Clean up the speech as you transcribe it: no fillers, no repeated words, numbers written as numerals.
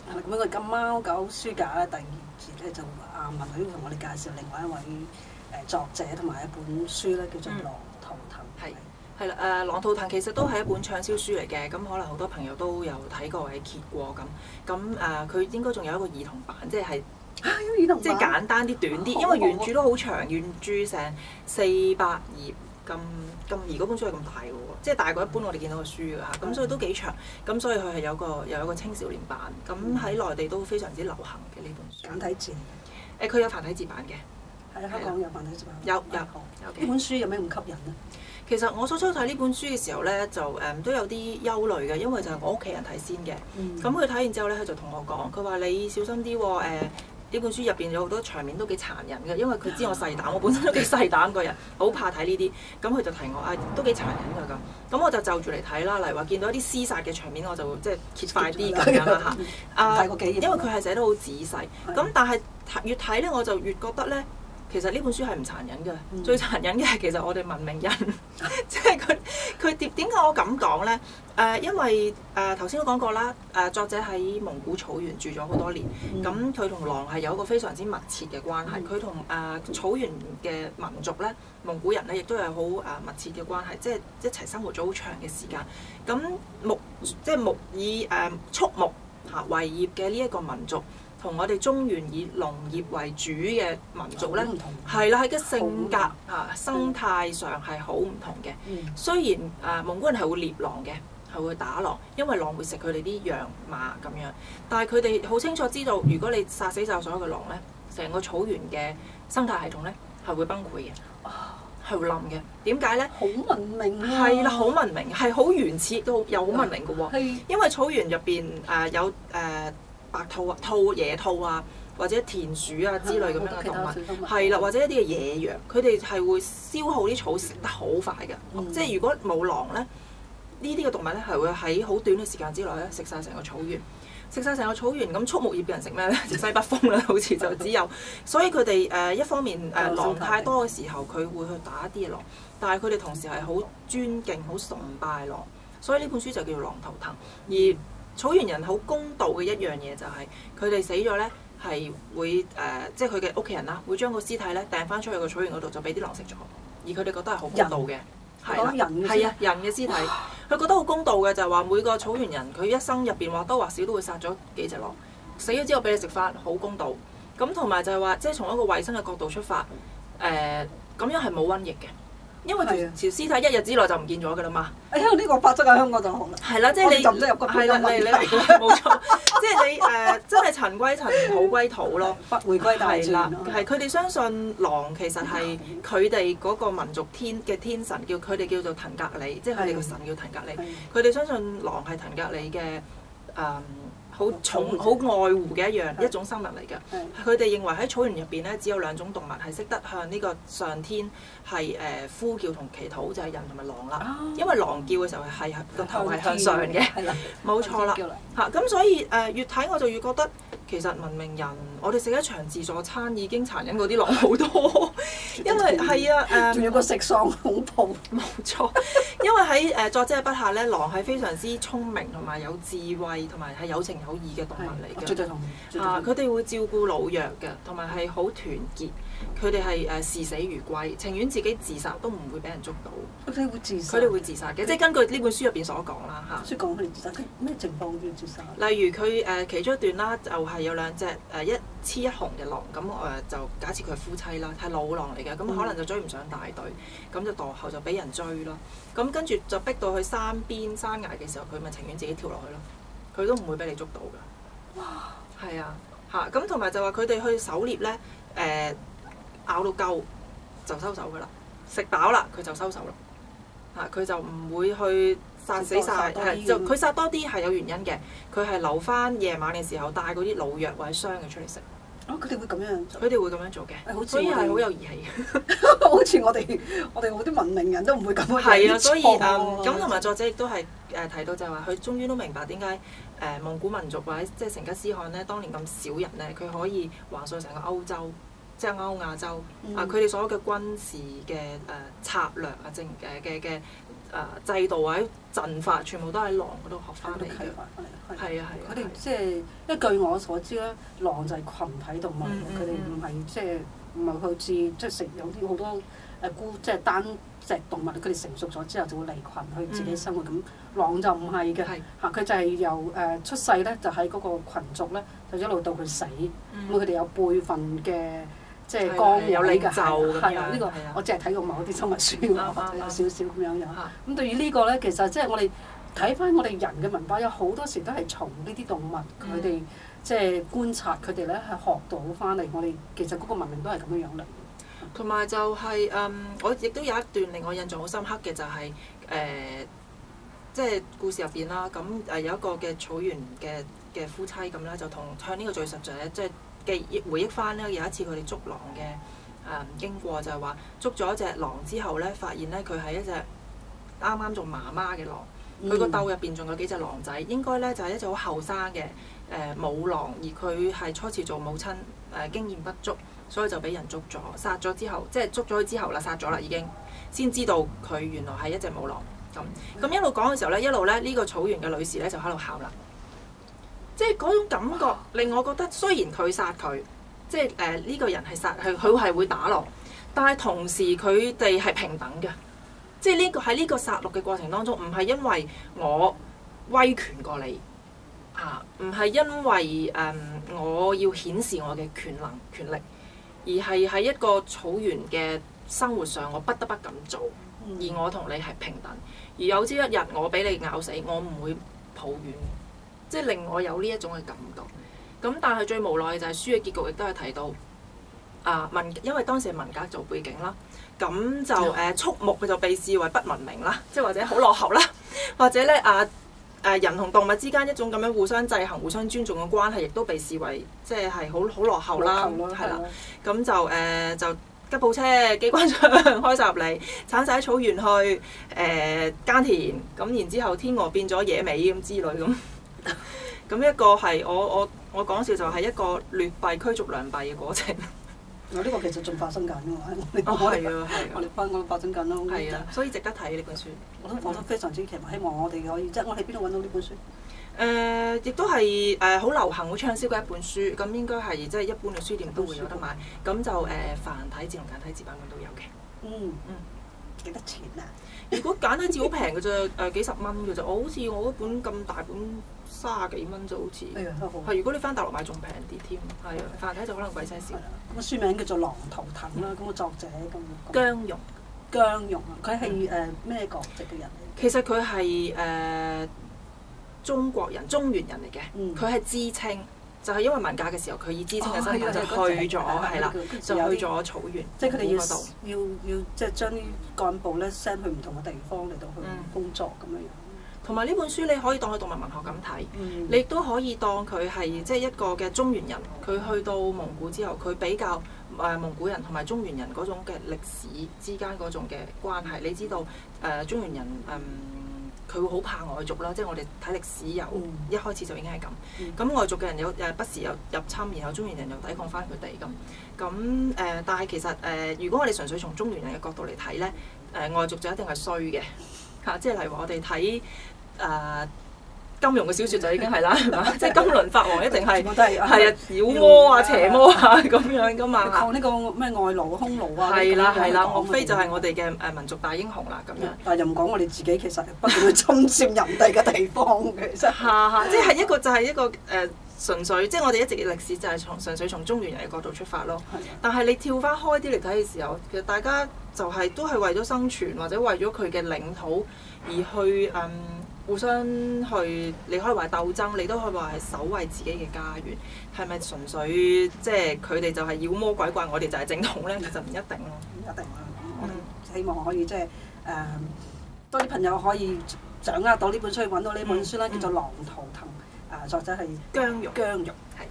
咁樣我哋今貓狗書架咧第二節咧就文女會同我哋介紹另外一位作者同埋一本書咧叫做《狼圖騰》。係啦，《狼圖騰》其實都係一本暢銷書嚟嘅，咁可能好多朋友都有睇過或者揭過咁佢應該仲有一個兒童版，即係即係簡單啲、短啲，因為原著都好長，原著成400頁咁，而嗰本書係咁大嘅喎，即係大過一般我哋見到嘅書㗎嚇，咁所以都幾長，咁所以佢係有一個青少年版，咁喺內地都非常之流行嘅呢本書。簡體字。佢有繁體字版嘅。係啊，香港有繁體字版。有呢本書有咩咁吸引咧？其實我初睇呢本書嘅時候咧，就都有啲憂慮嘅，因為就係我屋企人睇先嘅。咁佢睇完之後咧，佢就同我講，佢話你小心啲喎，呢本書入邊有好多場面都幾殘忍嘅，因為佢知我細膽，我本身都幾細膽個人，好怕睇呢啲。咁佢就提我都幾殘忍㗎咁。咁我就就住嚟睇啦，例如話見到一啲廝殺嘅場面，我就即係揭快啲咁樣啦嚇。因為佢係寫得好仔細。咁但係越睇咧，我就越覺得咧。其實呢本書係唔殘忍嘅，最殘忍嘅係其實我哋文明人，即係佢點解我咁講咧？因為頭先都講過啦，作者喺蒙古草原住咗好多年，咁佢同狼係有一個非常之密切嘅關係。佢同草原嘅民族咧，蒙古人咧，亦都有好密切嘅關係，即係一齊生活咗好長嘅時間。咁牧以畜牧為業嘅呢一個民族。同我哋中原以農業為主嘅民族咧，係啦，喺個性格生態上係好唔同嘅。雖然蒙古人係會獵狼嘅，係會打狼，因為狼會食佢哋啲羊馬咁樣。但係佢哋好清楚知道，如果你殺死晒所有嘅狼咧，成個草原嘅生態系統咧係會崩潰嘅，係會冧嘅。點解咧？好文明啊！係啦，好文明，係好原始都又好文明嘅喎。因為草原入邊有白兔、野兔啊，或者田鼠啊之類咁樣嘅動物，係啦，或者一啲嘅野羊，佢哋係會消耗啲草食得好快嘅。即係如果冇狼咧，呢啲嘅動物咧係會喺好短嘅時間之內咧食晒成個草原，咁畜牧業嘅人食咩咧？就西北風啦，好似就只有。所以佢哋一方面狼太多嘅時候，佢會去打一啲嘅狼，但係佢哋同時係好尊敬、好崇拜狼。所以呢本書就叫做《狼圖騰》。而草原人好公道嘅一樣嘢就係佢哋死咗咧，係會即係佢嘅屋企人啦，會將個屍體咧掟翻出去個草原嗰度，就俾啲狼食咗。而佢哋覺得係好公道嘅，係啦，係啊，人嘅屍體，佢覺得好公道嘅就係話每個草原人佢一生入邊或多或少都會殺咗幾隻狼，死咗之後俾你食翻，好公道。咁同埋就係話，即係從一個衞生嘅角度出發，咁樣係冇瘟疫嘅。因為條屍體1日之內就唔見咗㗎啦嘛。因為呢個法則喺香港就好啦。係啦，即係你就唔得入骨灰龕。你冇錯，即係你真係塵歸塵，土歸土咯。回歸大自然。係佢哋相信狼其實係佢哋嗰個民族嘅天神，佢哋叫做騰格里，即係佢哋個神叫騰格里。佢哋相信狼係騰格里嘅好重、好愛護嘅一種生物嚟嘅。佢哋認為喺草原入邊咧，只有2種動物係識得向呢個上天係呼叫同祈禱，就係人同埋狼啦。因為狼叫嘅時候係個頭係向上嘅，冇錯啦。咁所以越睇我就越覺得其實文明人，我哋食一場自助餐已經殘忍過啲狼好多，因為係啊仲有個食喪恐怖。冇錯，因為喺作者嘅筆下咧，狼係非常之聰明同埋有智慧同埋係有情有義嘅動物嚟嘅。絕對同意。佢哋會照顧老弱嘅，同埋係好團結。佢哋係視死如歸，情願自己自殺都唔會俾人捉到。佢哋會自殺。佢哋會自殺嘅，即係根據呢本書入邊所講啦嚇。書講佢哋自殺，咩情況叫自殺？例如佢其中一段啦，就係有2隻一雌一雄嘅狼，咁就假設佢係夫妻啦，係老狼嚟嘅，咁可能就追唔上大隊，咁就墮後就俾人追咯。咁跟住就逼到去山邊山崖嘅時候，佢咪情願自己跳落去咯，佢都唔會俾你捉到㗎。哇！係啊嚇，咁同埋就話佢哋去狩獵咧，咬到夠就收手㗎啦，食飽啦佢就收手啦，佢就唔會去殺死晒，就佢殺多啲係有原因嘅，佢係留翻夜晚嘅時候帶嗰啲老弱或者傷嘅出嚟食。佢哋會咁樣做。佢哋會咁樣做嘅，所以係好有義氣。好似我哋好啲文明人都唔會咁樣。係啊，所以咁同埋作者亦都係提到就係話，佢終於都明白點解蒙古民族或者即係成吉思汗咧，當年咁少人咧，佢可以橫掃成個歐洲。即係歐亞洲佢哋所有嘅軍事嘅策略啊，嘅制度或者陣法，全部都喺狼嗰度學翻嚟嘅。係啊係啊。佢哋即係，因為據我所知咧，狼就係群體動物，佢哋唔係即係唔係好似即係食有啲好多即係單隻動物，佢哋成熟咗之後就會離群去自己生活咁。狼就唔係嘅，佢就係由出世咧就喺嗰個羣族咧，就一路到佢死。咁佢哋有輩分嘅。即係綱領嘅，係啊！呢個我淨係睇過某啲生物書，有少少咁樣樣。咁對於呢個咧，其實即係我哋睇翻我哋人嘅文化，有好多時都係從呢啲動物佢哋即係觀察佢哋咧係學到翻嚟。我哋其實嗰個文明都係咁樣樣嚟。同埋就係我亦都有一段令我印象好深刻嘅就係即係故事入邊啦。咁有一個嘅草原嘅夫妻咁啦，就向呢個敘述者即係。回憶翻咧，有一次佢哋捉狼嘅經過，就係話捉咗一隻狼之後咧，發現咧佢係一隻啱啱做媽媽嘅狼，佢個竇入邊仲有幾隻狼仔，應該咧就係一隻好後生嘅母狼，而佢係初次做母親經驗不足，所以就俾人捉咗，殺咗之後，即係捉咗佢之後啦，殺咗啦已經，先知道佢原來係一隻母狼咁一路講嘅時候咧，一路咧呢個草原嘅女士咧就喺度喊啦。即係嗰種感覺令我覺得，雖然佢殺佢，即係呢個人係殺佢係會打狼，但係同時佢哋係平等嘅。即係喺呢個殺戮嘅過程當中，唔係因為我威權過你唔係因為我要顯示我嘅權力，而係喺一個草原嘅生活上，我不得不咁做，而我同你係平等。而有朝一日我俾你咬死，我唔會抱怨。即係令我有呢一種嘅感覺，咁但係最無奈嘅就係書嘅結局亦都係提到因為當時係文革做背景啦，咁就畜牧佢就被視為不文明啦，即係或者好落後啦，或者咧人同動物之間一種咁樣互相制衡、互相尊重嘅關係，亦都被視為即係好落後啦，係啦，咁就吉普車、機關槍開晒入嚟，鏟晒喺草原去耕田，咁然之後天鵝變咗野味咁之類咁。咁一個係我講笑就係一個劣幣驅逐良幣嘅過程。呢個其實仲發生緊㗎嘛，我哋翻嗰度發生緊咯。係啊，所以值得睇呢本書。我都非常之期望，希望我哋可以即係我喺邊度揾到呢本書？亦都係好流行、好暢銷嘅一本書。咁應該係即係一般嘅書店都會有得買。咁就繁體字同簡體字版本都有嘅。幾多錢啊？如果簡體字好平嘅啫，幾十蚊嘅啫。我好似我嗰本咁大本30幾蚊就好似。係如果你翻大陸買仲平啲添。係啊，繁體就可能貴些少。咁書名叫做《狼圖騰》啦。咁個作者姜蓉。姜蓉啊，佢係咩國籍嘅人嚟？其實佢係中國人、中原人嚟嘅。佢係知青。就係因為文革嘅時候，佢以知青嘅身份就去咗，係啦，就去咗草原。即係佢哋要即係將啲幹部咧 send 去唔同嘅地方嚟到去工作咁樣樣。同埋呢本書你可以當佢動物文學咁睇，你亦都可以當佢係即係一個嘅中原人。佢去到蒙古之後，佢比較蒙古人同埋中原人嗰種嘅歷史之間嗰種嘅關係。你知道中原人佢會好怕外族啦，即係我哋睇歷史由一開始就已經係咁。咁外族嘅人有不時有入侵，然後中原人又抵抗翻佢哋咁。但係其實如果我哋純粹從中原人嘅角度嚟睇咧，外族就一定係衰嘅嚇。即係例如話我哋睇金庸嘅小説就已經係啦，係嘛？即係金輪法王一定係妖魔啊、邪魔啊咁樣噶嘛。抗呢個咩外勞、匈奴啊。係啦，岳飛就係我哋嘅民族大英雄啦咁樣。但係又唔講我哋自己其實不斷去侵佔人哋嘅地方嘅，其實。即係一個就係一個純粹，即係我哋一直嘅歷史就係純粹從中原人嘅角度出發咯。但係你跳翻開啲嚟睇嘅時候，其實大家就係都係為咗生存或者為咗佢嘅領土而去互相去，你可以話鬥爭，你都可以話係守衞自己嘅家園。係咪純粹即係佢哋就係妖魔鬼怪，我哋就係正統咧？其實唔一定咯。唔一定啦。我哋希望可以即係多啲朋友可以掌握到呢本書，揾到呢本書啦，叫做《狼圖騰》。作者係姜蓉。係。